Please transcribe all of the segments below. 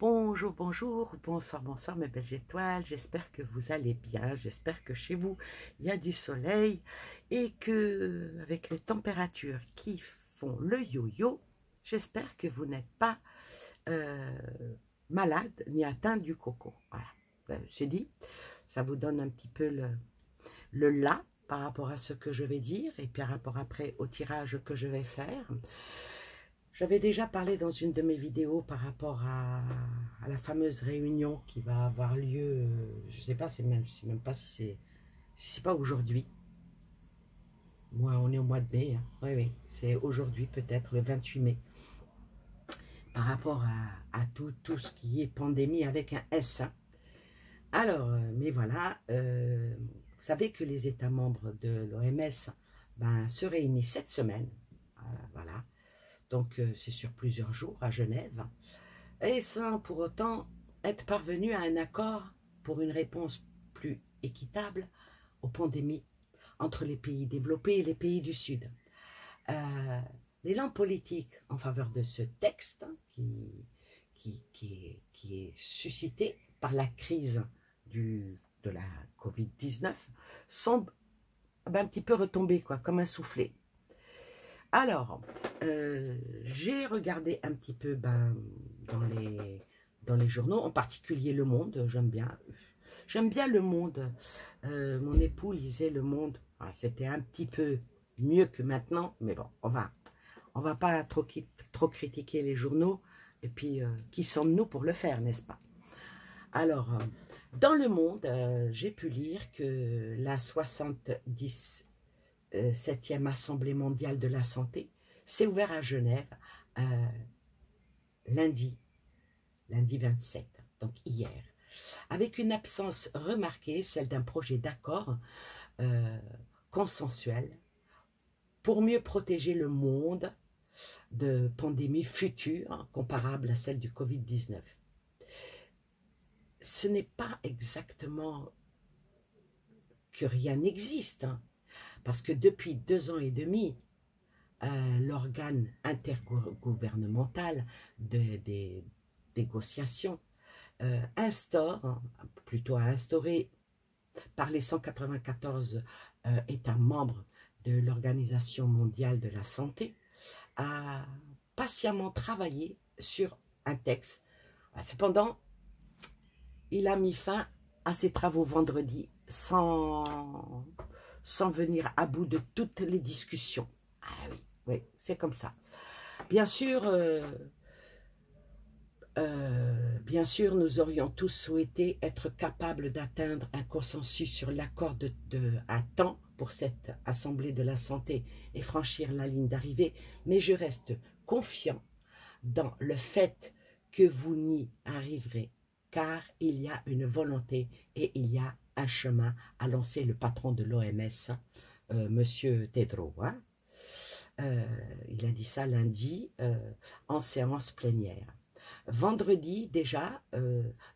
Bonjour, bonjour, bonsoir, bonsoir mes belles étoiles, j'espère que vous allez bien, j'espère que chez vous il y a du soleil et que avec les températures qui font le yo-yo, j'espère que vous n'êtes pas euh, malade ni atteint du coco. Voilà, c'est dit, ça vous donne un petit peu le là par rapport à ce que je vais dire et puis par rapport après au tirage que je vais faire. J'avais déjà parlé dans une de mes vidéos par rapport à la fameuse réunion qui va avoir lieu, je ne sais pas, c'est même pas si c'est pas aujourd'hui. Moi, on est au mois de mai, hein. Oui, oui, c'est aujourd'hui peut-être, le 28 mai, par rapport à tout ce qui est pandémie avec un S, hein. Alors, mais voilà, vous savez que les États membres de l'OMS ben, se réunissent cette semaine, voilà, donc c'est sur plusieurs jours à Genève, et sans pour autant être parvenu à un accord pour une réponse plus équitable aux pandémies entre les pays développés et les pays du Sud. Euh, L'élan politique en faveur de ce texte qui est suscité par la crise de la Covid-19 semble un petit peu retomber, quoi, comme un soufflet. Alors, j'ai regardé un petit peu dans les journaux, en particulier Le Monde, j'aime bien. J'aime bien Le Monde. Mon époux lisait Le Monde. Ah, c'était un petit peu mieux que maintenant, mais bon, on va pas trop critiquer les journaux. Et puis, qui sommes-nous pour le faire, n'est-ce pas? Alors, dans Le Monde, j'ai pu lire que la 77e Assemblée mondiale de la santé s'est ouverte à Genève euh, lundi 27, donc hier, avec une absence remarquée, celle d'un projet d'accord euh, consensuel pour mieux protéger le monde de pandémies futures comparables à celle du Covid-19. Ce n'est pas exactement que rien n'existe, hein, parce que depuis 2 ans et demi, l'organe intergouvernemental des négociations plutôt a instauré par les 194 États membres de l'Organisation mondiale de la santé, a patiemment travaillé sur un texte. Cependant, il a mis fin à ses travaux vendredi sans venir à bout de toutes les discussions. Ah oui, oui, c'est comme ça. Bien sûr, nous aurions tous souhaité être capables d'atteindre un consensus sur l'accord à temps pour cette Assemblée de la santé et franchir la ligne d'arrivée, mais je reste confiant dans le fait que vous n'y arriverez, car il y a une volonté et il y a un chemin à lancer le patron de l'OMS, Monsieur Tedros, hein. Il a dit ça lundi en séance plénière. Vendredi, déjà,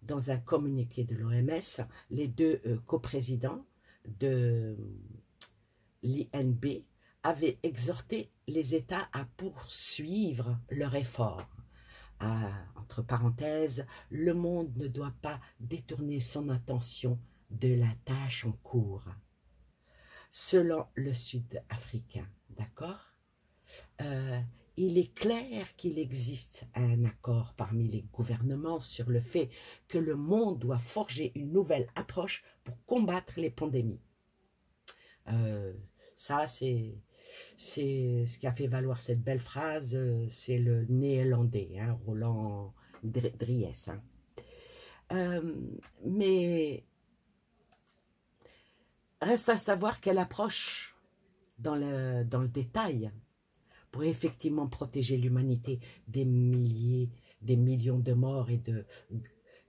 dans un communiqué de l'OMS, les deux coprésidents de l'INB avaient exhorté les États à poursuivre leur effort. Entre parenthèses, le monde ne doit pas détourner son attention de la tâche en cours. Selon le Sud-Africain, d'accord? Il est clair qu'il existe un accord parmi les gouvernements sur le fait que le monde doit forger une nouvelle approche pour combattre les pandémies. Ça, c'est ce qui a fait valoir cette belle phrase, c'est le néerlandais, hein, Roland Dries. Hein. Mais reste à savoir quelle approche dans le détail pour effectivement protéger l'humanité des millions de morts et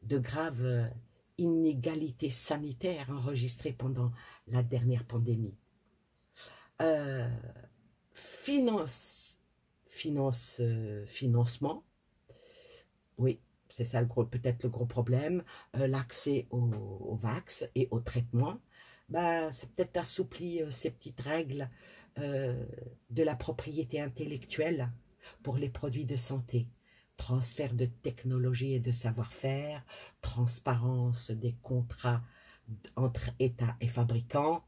de graves inégalités sanitaires enregistrées pendant la dernière pandémie. Financement, oui, c'est ça peut-être le gros problème, l'accès au vax et au traitement, bah, c'est peut-être assoupli ces petites règles de la propriété intellectuelle pour les produits de santé. transfert de technologie et de savoir-faire, transparence des contrats entre États et fabricants.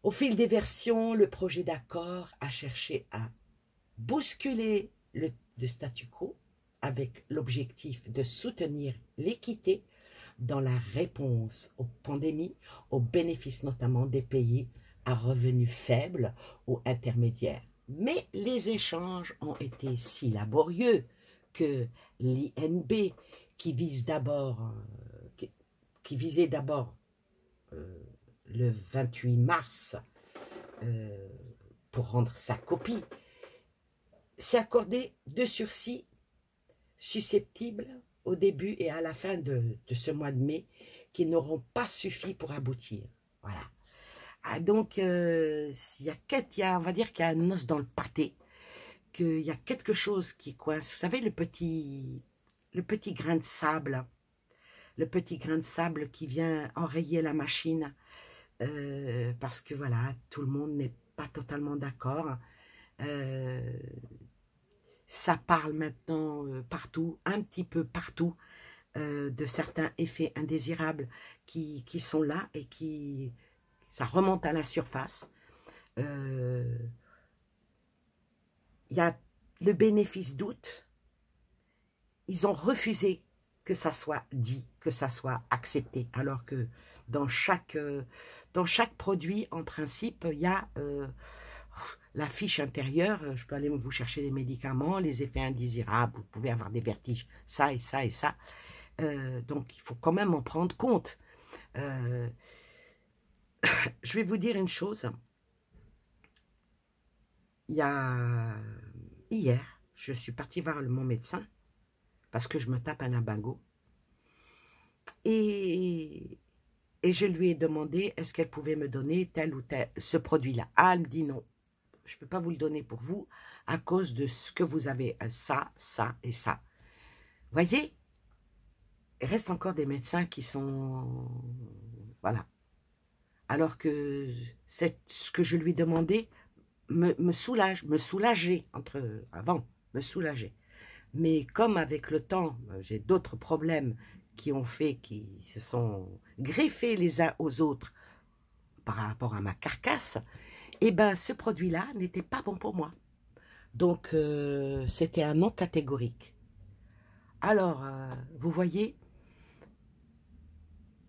Au fil des versions, le projet d'accord a cherché à bousculer le statu quo avec l'objectif de soutenir l'équité dans la réponse aux pandémies, au bénéfice notamment des pays à revenus faibles ou intermédiaires. Mais les échanges ont été si laborieux que l'INB, qui visait d'abord le 28 mars pour rendre sa copie, s'est accordé 2 sursis susceptibles au début et à la fin de ce mois de mai, qui n'auront pas suffi pour aboutir. Voilà. Ah, donc, on va dire qu'il y a un os dans le pâté, qu'il y a quelque chose qui coince. Vous savez, le petit grain de sable, le petit grain de sable qui vient enrayer la machine, parce que voilà, tout le monde n'est pas totalement d'accord. Ça parle maintenant partout, un petit peu partout, de certains effets indésirables qui sont là et ça remonte à la surface. Il y a le bénéfice doute. Ils ont refusé que ça soit dit, que ça soit accepté, alors que dans chaque produit, en principe, il y a la fiche intérieure. Je peux aller vous chercher des médicaments, les effets indésirables, vous pouvez avoir des vertiges, ça et ça et ça. Donc, il faut quand même en prendre compte. Je vais vous dire une chose. Hier, je suis partie voir mon médecin parce que je me tape un lumbago. Et je lui ai demandé est-ce qu'elle pouvait me donner tel ou tel, ce produit-là. Ah, elle me dit non, je ne peux pas vous le donner pour vous à cause de ce que vous avez, ça, ça et ça. Vous voyez, il reste encore des médecins qui sont... Voilà. Alors que ce que je lui demandais me soulageait me soulageait. Mais comme avec le temps, j'ai d'autres problèmes qui se sont greffés les uns aux autres par rapport à ma carcasse, et ben ce produit-là n'était pas bon pour moi. Donc c'était un non catégorique. Alors, vous voyez,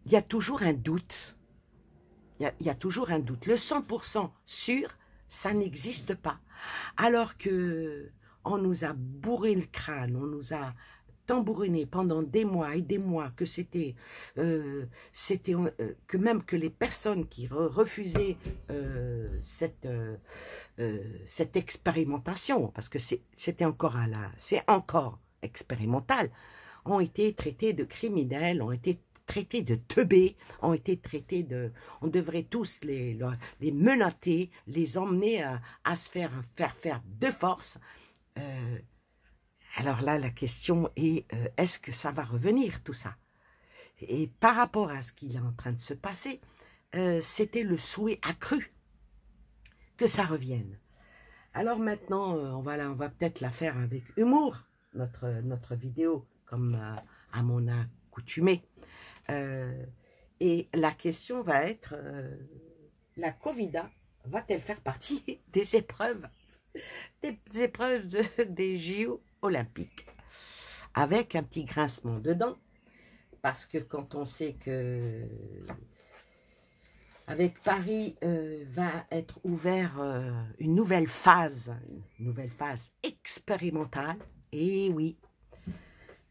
il y a toujours un doute. Il y a toujours un doute. Le 100% sûr, ça n'existe pas. Alors que on nous a bourré le crâne, on nous a tambouriné pendant des mois et des mois que que même que les personnes qui refusaient cette expérimentation, parce que c'est encore expérimental, ont été traités de criminels, ont été traités de teubés, ont été traités de... On devrait tous les menotter, les emmener à se faire de force. Alors là, la question est, est-ce que ça va revenir, tout ça? Et par rapport à ce qui est en train de se passer, c'était le souhait accru que ça revienne. Alors maintenant, on va peut-être la faire avec humour, notre vidéo, comme à mon accoutumé. Et la question va être, la Covida va-t-elle faire partie des épreuves des JO olympiques? Avec un petit grincement dedans, parce que quand on sait que avec Paris va être ouvert une nouvelle phase expérimentale, et oui,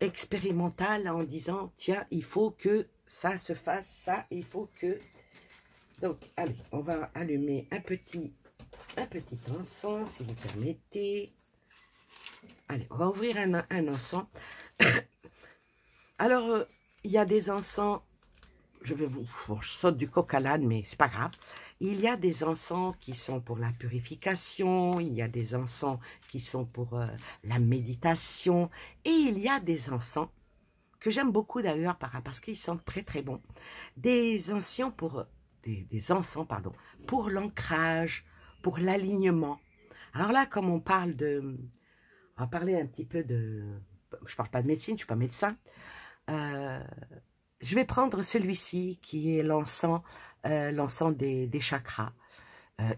expérimentale en disant, tiens, il faut que ça se fasse, ça, il faut que... Donc, allez, on va allumer un petit encens, si vous permettez. Allez, on va ouvrir un encens. Alors, il y a des encens, je saute du coq à l'âne, mais c'est pas grave. Il y a des encens qui sont pour la purification, il y a des encens qui sont pour la méditation, et il y a des encens que j'aime beaucoup d'ailleurs parce qu'ils sont très très bons. Des encens pour pour l'ancrage, pour l'alignement. Alors là, comme on parle On va parler un petit peu de... Je ne parle pas de médecine, je ne suis pas médecin. Euh, je vais prendre celui-ci qui est l'encens des chakras.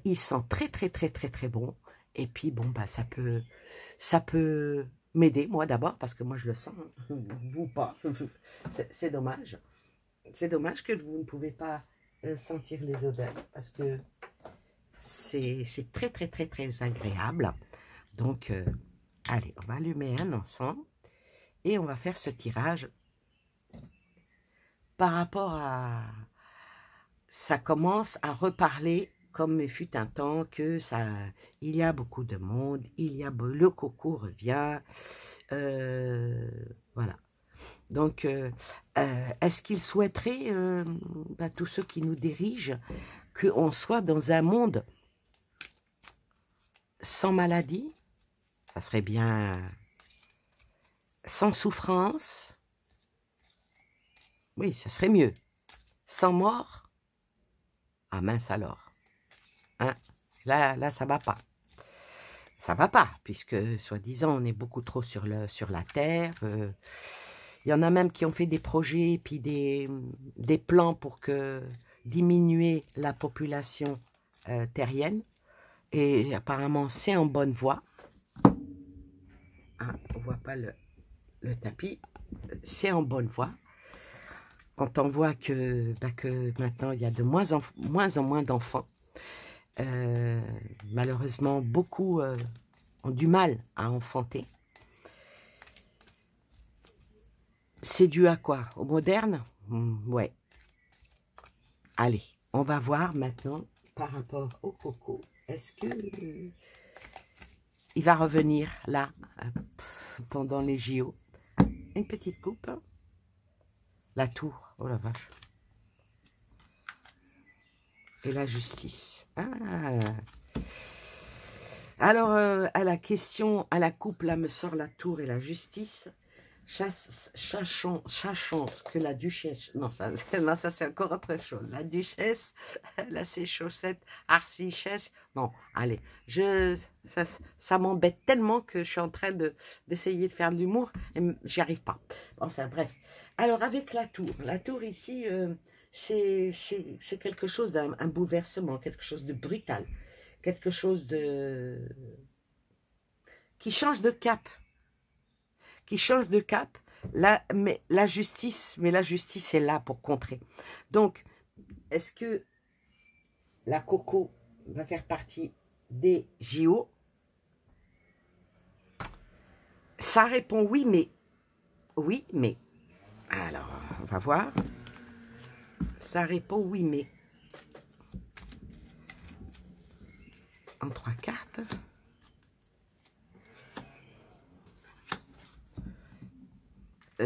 Il sent très, très, très, très, très bon. Et puis, bon, bah, ça peut m'aider, moi d'abord, parce que moi, je le sens. Vous pas. C'est dommage. C'est dommage que vous ne pouvez pas sentir les odeurs, parce que c'est très, très, très, très agréable. Donc, allez, on va allumer un encens et on va faire ce tirage par rapport à... Ça commence à reparler comme il fut un temps que ça... Il y a beaucoup de monde, le coco revient, voilà. Donc, est-ce qu'il souhaiterait, à tous ceux qui nous dirigent, qu'on soit dans un monde sans maladie? Ça serait bien sans souffrance. Oui, ce serait mieux. Sans mort? Ah mince alors. Hein? Là, ça va pas. Ça va pas, puisque, soi-disant, on est beaucoup trop sur la Terre. Il y en a même qui ont fait des projets, puis des plans pour diminuer la population terrienne. Et apparemment, c'est en bonne voie. Ah, on voit pas le tapis. C'est en bonne voie. Quand on voit que maintenant, il y a de moins en moins d'enfants. Malheureusement, beaucoup ont du mal à enfanter. C'est dû à quoi? Au moderne? Ouais. Allez, on va voir maintenant par rapport au coco. Est-ce que il va revenir là pendant les JO? Une petite coupe. La tour. Oh la vache. Et la justice. Ah. Alors, à la question, à la coupe, là, me sort la tour et la justice. Sachant que la duchesse... Non, ça c'est encore autre chose. La duchesse, elle a ses chaussettes archichesse. Non, allez, ça m'embête tellement que je suis en train d'essayer de faire de l'humour et j'y arrive pas. Enfin, bref. Alors, avec la tour ici, c'est quelque chose d'un bouleversement, quelque chose de brutal, quelque chose qui change de cap. Mais la justice est là pour contrer. Donc, est-ce que la coco va faire partie des JO? Ça répond oui, mais. Oui, mais. Alors, on va voir. Ça répond oui, mais. En 3 cartes.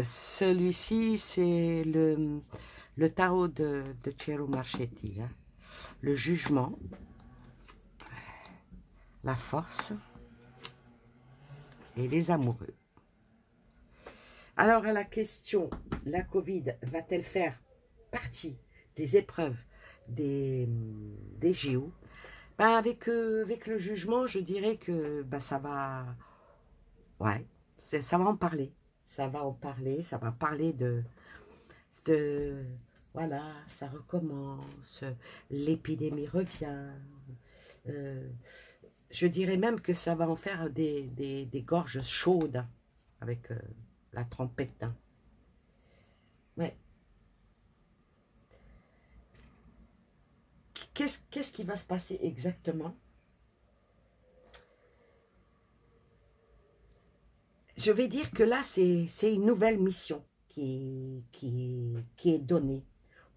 Celui-ci, c'est le tarot de Cero Marchetti. Hein. Le jugement, la force et les amoureux. Alors, à la question, la Covid va-t-elle faire partie des épreuves des JO? Ben avec le jugement, je dirais que ça va... Ouais, ça va en parler. Ça va en parler, ça va parler de voilà, ça recommence, l'épidémie revient. Je dirais même que ça va en faire des gorges chaudes avec la trompette. Hein. Ouais. Qu'est-ce qui va se passer exactement? Je vais dire que là, c'est une nouvelle mission qui est donnée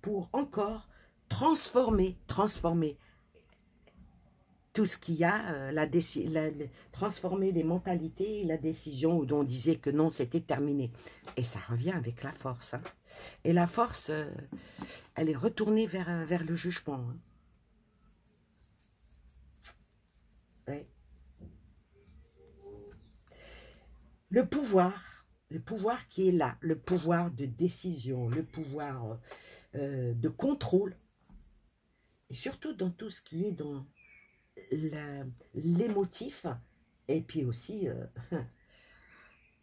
pour encore transformer tout ce qu'il y a, transformer les mentalités et la décision où on disait que non, c'était terminé. Et ça revient avec la force. Hein. Et la force, elle est retournée vers le jugement. Hein. Ouais. Le pouvoir qui est là, le pouvoir de décision, le pouvoir de contrôle, et surtout dans tout ce qui est dans l'émotif, et puis aussi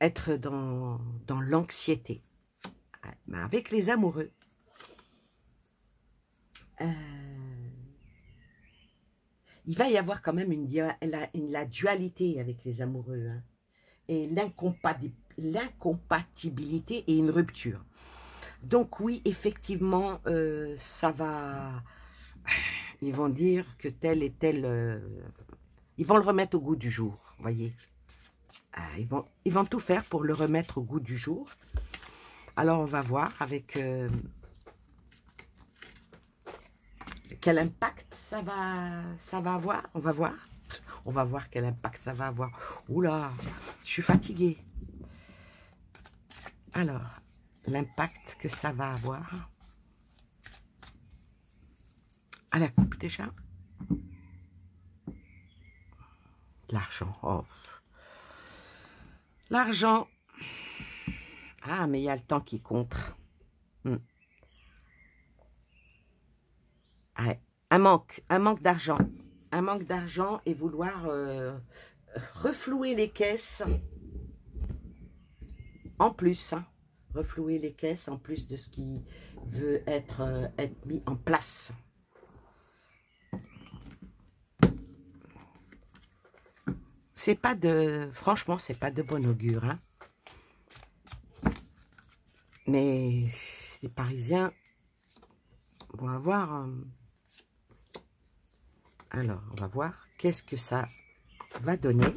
être dans l'anxiété. Mais avec les amoureux, il va y avoir quand même la dualité avec les amoureux, hein, et l'incompatibilité et une rupture. Donc oui, effectivement, ça va... Ils vont dire que tel et tel... ils vont le remettre au goût du jour, vous voyez. Ils vont tout faire pour le remettre au goût du jour. Alors, on va voir avec quel impact ça va avoir. On va voir. On va voir quel impact ça va avoir. Oula, je suis fatiguée. Alors, l'impact que ça va avoir. À la coupe déjà. L'argent. Oh. L'argent. Ah, mais il y a le temps qui compte. Ouais. Un manque d'argent. Un manque d'argent et vouloir reflouer les caisses en plus. Hein. Reflouer les caisses en plus de ce qui veut être mis en place. C'est pas de... Franchement, c'est pas de bon augure. Hein. Mais les Parisiens vont avoir... Alors, on va voir qu'est-ce que ça va donner.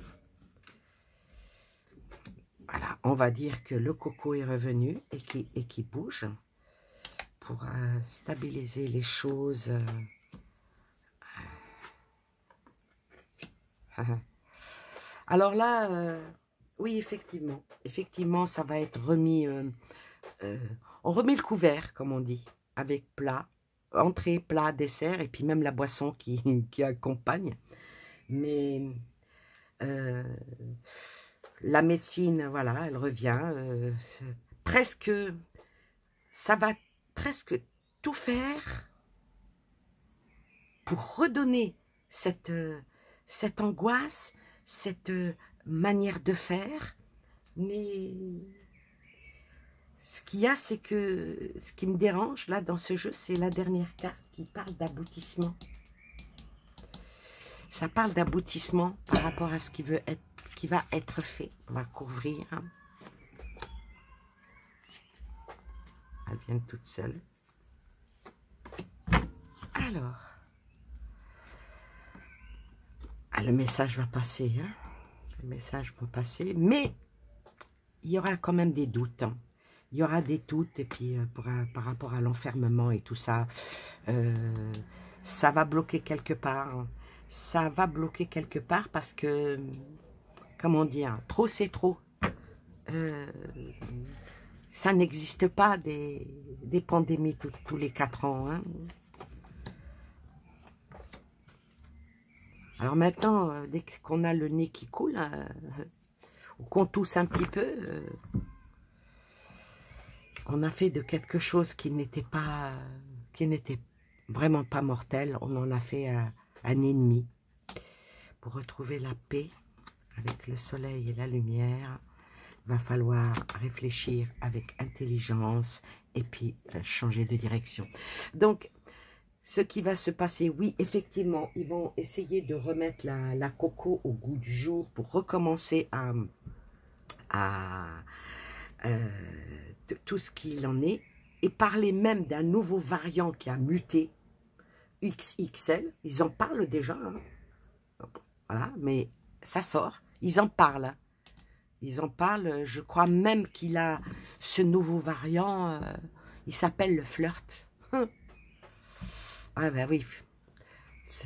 Voilà, on va dire que le coco est revenu et qui bouge pour stabiliser les choses. Alors là, oui, effectivement, ça va être remis... on remet le couvert, comme on dit, avec plat, entrée, plat, dessert, et puis même la boisson qui accompagne. Mais la médecine, voilà, elle revient. Presque, ça va presque tout faire pour redonner cette angoisse, cette manière de faire. Mais ce qu'il y a, c'est que ce qui me dérange là dans ce jeu, c'est la dernière carte qui parle d'aboutissement. Ça parle d'aboutissement par rapport à ce qui va être fait. On va couvrir. Elle vient toute seule. Alors, le message va passer. Hein. Le message va passer, mais il y aura quand même des doutes. Hein. Il y aura des doutes, et puis par rapport à l'enfermement et tout ça, ça va bloquer quelque part. Hein. Ça va bloquer quelque part parce que, comment dire, trop c'est trop. Ça n'existe pas des pandémies tous les 4 ans. Hein. Alors maintenant, dès qu'on a le nez qui coule, ou qu'on tousse un petit peu, on a fait de quelque chose qui n'était vraiment pas mortel, on en a fait un ennemi. Pour retrouver la paix avec le soleil et la lumière, il va falloir réfléchir avec intelligence et puis changer de direction. Donc, ce qui va se passer, oui, effectivement, ils vont essayer de remettre la coco au goût du jour pour recommencer tout ce qu'il en est, et parler même d'un nouveau variant qui a muté, XXL, ils en parlent déjà, hein. Voilà, mais ça sort, ils en parlent, hein. Ils en parlent, je crois même qu'il a ce nouveau variant, il s'appelle le flirt. Ah ben oui,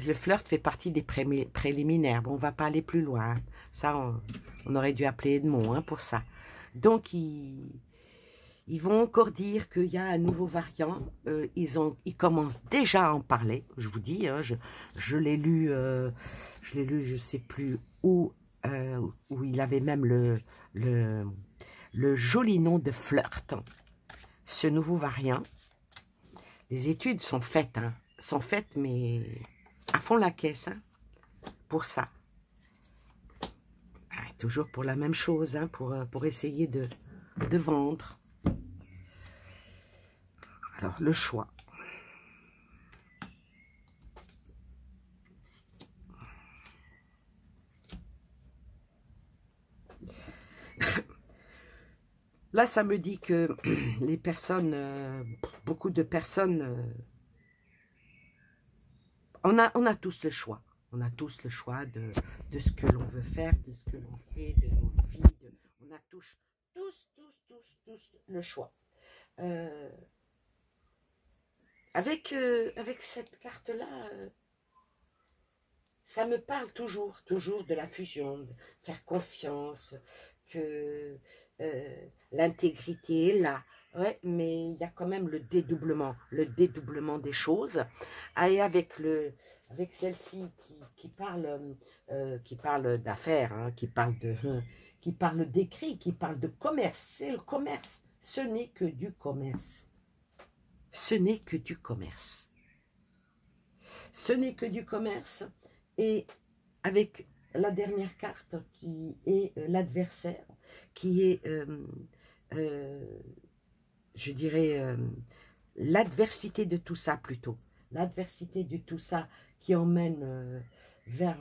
le flirt fait partie des préliminaires, bon, on va pas aller plus loin, hein. Ça on aurait dû appeler Edmond, hein, pour ça. Donc ils vont encore dire qu'il y a un nouveau variant. Ils commencent déjà à en parler. Je vous dis, hein, je l'ai lu, je sais plus où il avait même le joli nom de flirt. Ce nouveau variant. Les études sont faites, hein, mais à fond la caisse, hein, pour ça. toujours pour la même chose, hein, pour essayer de vendre. Alors, le choix. Là, ça me dit que les personnes, beaucoup de personnes, on a tous le choix. On a tous le choix de ce que l'on veut faire, de ce que l'on fait, de nos vies. On a tous le choix. Avec cette carte-là, ça me parle toujours de la fusion, de faire confiance, que l'intégrité est là. Ouais, mais il y a quand même le dédoublement des choses. Ah, et avec celle-ci qui parle d'affaires, hein, qui parle d'écrit, qui parle de commerce. C'est le commerce. Ce n'est que du commerce. Ce n'est que du commerce. Ce n'est que du commerce. Et avec la dernière carte qui est l'adversaire, qui est, je dirais, l'adversité de tout ça plutôt. L'adversité de tout ça qui emmène vers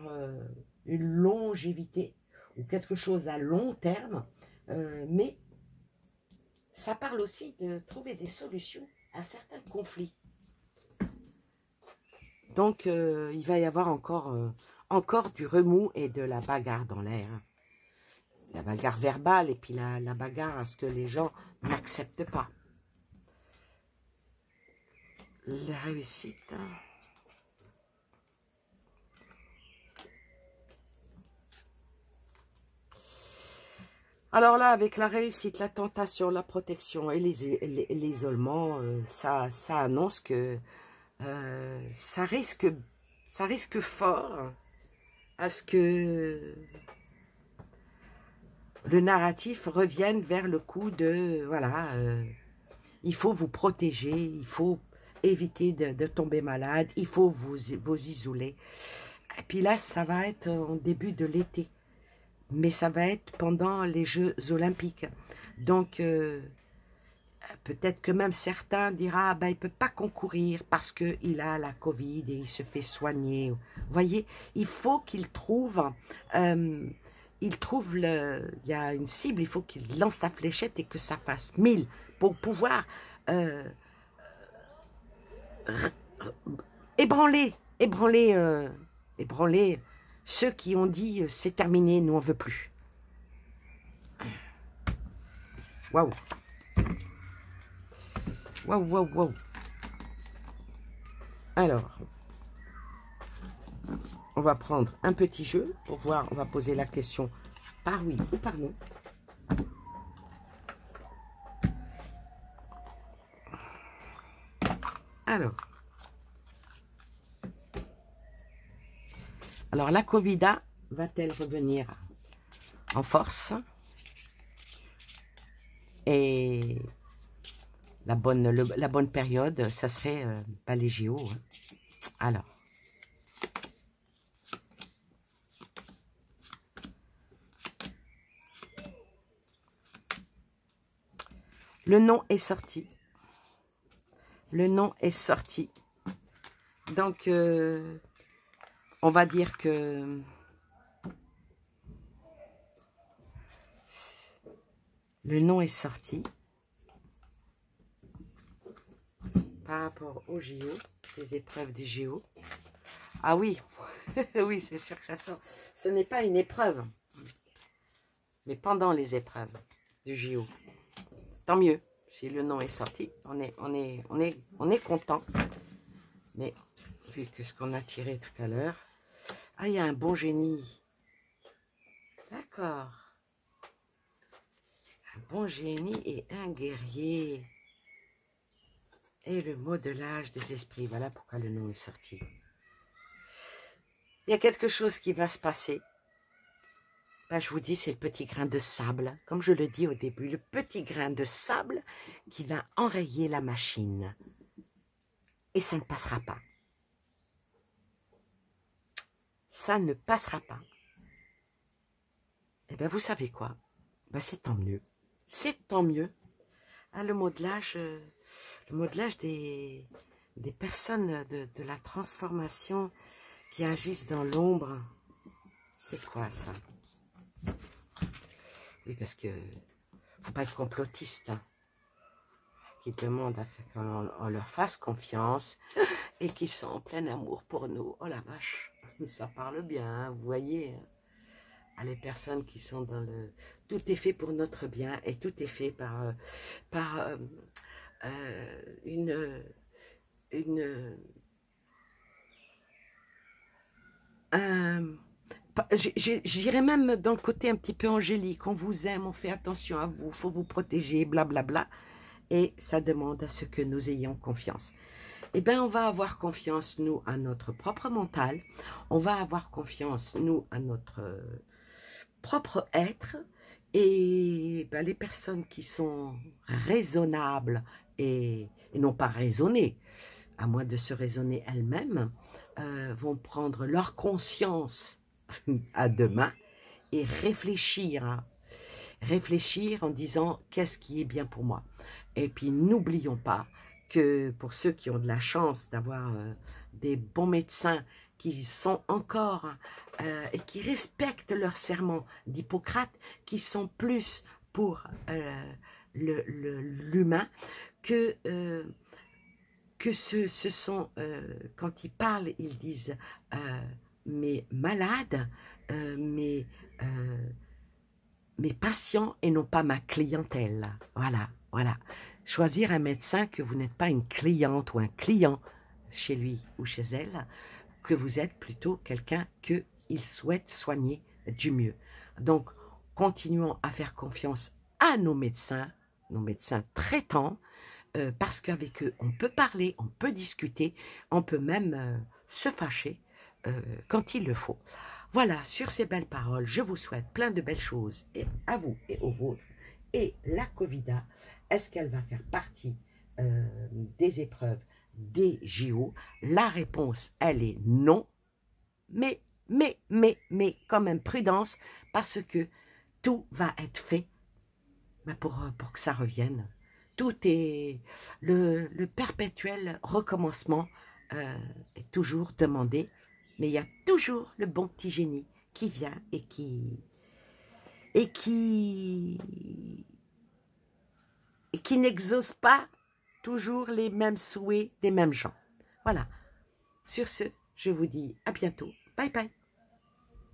une longévité ou quelque chose à long terme. Mais ça parle aussi de trouver des solutions à certains conflits. Donc, il va y avoir encore du remous et de la bagarre dans l'air. La bagarre verbale et puis la bagarre à ce que les gens n'acceptent pas. La réussite. Alors là, avec la réussite, la tentation, la protection et l'isolement, ça annonce que ça risque fort à ce que le narratif revienne vers le coup de, voilà, il faut vous protéger, il faut éviter de tomber malade, il faut vous isoler. Et puis là, ça va être en début de l'été, mais ça va être pendant les Jeux Olympiques. Donc, peut-être que même certains diront, ah, ben, il ne peut pas concourir parce qu'il a la Covid et il se fait soigner. Vous voyez, il faut qu'il trouve, il y a une cible, il faut qu'il lance la fléchette et que ça fasse 1000 pour pouvoir ébranler ceux qui ont dit c'est terminé, nous on veut plus. Waouh. Waouh, waouh, waouh. Alors, on va prendre un petit jeu pour voir, on va poser la question par oui ou par non. Alors la Covida va-t-elle revenir en force? Et la bonne période, ça serait les JO. Hein. Alors. Le nom est sorti. Le nom est sorti. Donc, on va dire que le nom est sorti par rapport au JO, les épreuves des JO. Ah oui, oui, c'est sûr que ça sort. Ce n'est pas une épreuve, mais pendant les épreuves du JO. Tant mieux, si le nom est sorti, on est content. Mais vu que ce qu'on a tiré tout à l'heure, ah, il y a un bon génie. D'accord. Un bon génie et un guerrier. Et le modelage des esprits. Voilà pourquoi le nom est sorti. Il y a quelque chose qui va se passer. Ben, je vous dis, c'est le petit grain de sable. Comme je le dis au début, le petit grain de sable qui va enrayer la machine. Et ça ne passera pas. Ça ne passera pas. eh bien, vous savez quoi? Ben, c'est tant mieux. C'est tant mieux. Ah, le modelage des personnes de la transformation qui agissent dans l'ombre, c'est quoi ça? Oui, parce que faut pas être complotiste, hein, qui demandent à faire qu'on leur fasse confiance et qui sont en plein amour pour nous. Oh la vache, ça parle bien, hein, vous voyez. À les personnes qui sont dans le... Tout est fait pour notre bien et tout est fait par une j'irais même dans le côté un petit peu angélique. On vous aime, on fait attention à vous, faut vous protéger, blablabla. Et ça demande à ce que nous ayons confiance. Eh bien, on va avoir confiance, nous, à notre propre mental. On va avoir confiance, nous, à notre propre être. Et ben, les personnes qui sont raisonnables et non pas raisonnées, à moins de se raisonner elles-mêmes, vont prendre leur conscience à deux mains et réfléchir, hein. Réfléchir en disant qu'est-ce qui est bien pour moi. Et puis n'oublions pas que pour ceux qui ont de la chance d'avoir des bons médecins qui sont encore et qui respectent leur serment d'Hippocrate, qui sont plus pour l'humain que ce sont, quand ils parlent, ils disent mes malades, mes patients et non pas ma clientèle. Voilà, voilà. Choisir un médecin que vous n'êtes pas une cliente ou un client chez lui ou chez elle, que vous êtes plutôt quelqu'un qu'il souhaite soigner du mieux. Donc, continuons à faire confiance à nos médecins traitants, parce qu'avec eux, on peut parler, on peut discuter, on peut même se fâcher quand il le faut. Voilà, sur ces belles paroles, je vous souhaite plein de belles choses, et à vous et aux vôtres. Et la Covida, est-ce qu'elle va faire partie des épreuves des JO? La réponse, elle est non, mais quand même prudence, parce que tout va être fait pour que ça revienne. Tout est... Le perpétuel recommencement est toujours demandé, mais il y a toujours le bon petit génie qui vient et qui n'exauce pas toujours les mêmes souhaits des mêmes gens. Voilà. Sur ce, je vous dis à bientôt. Bye bye.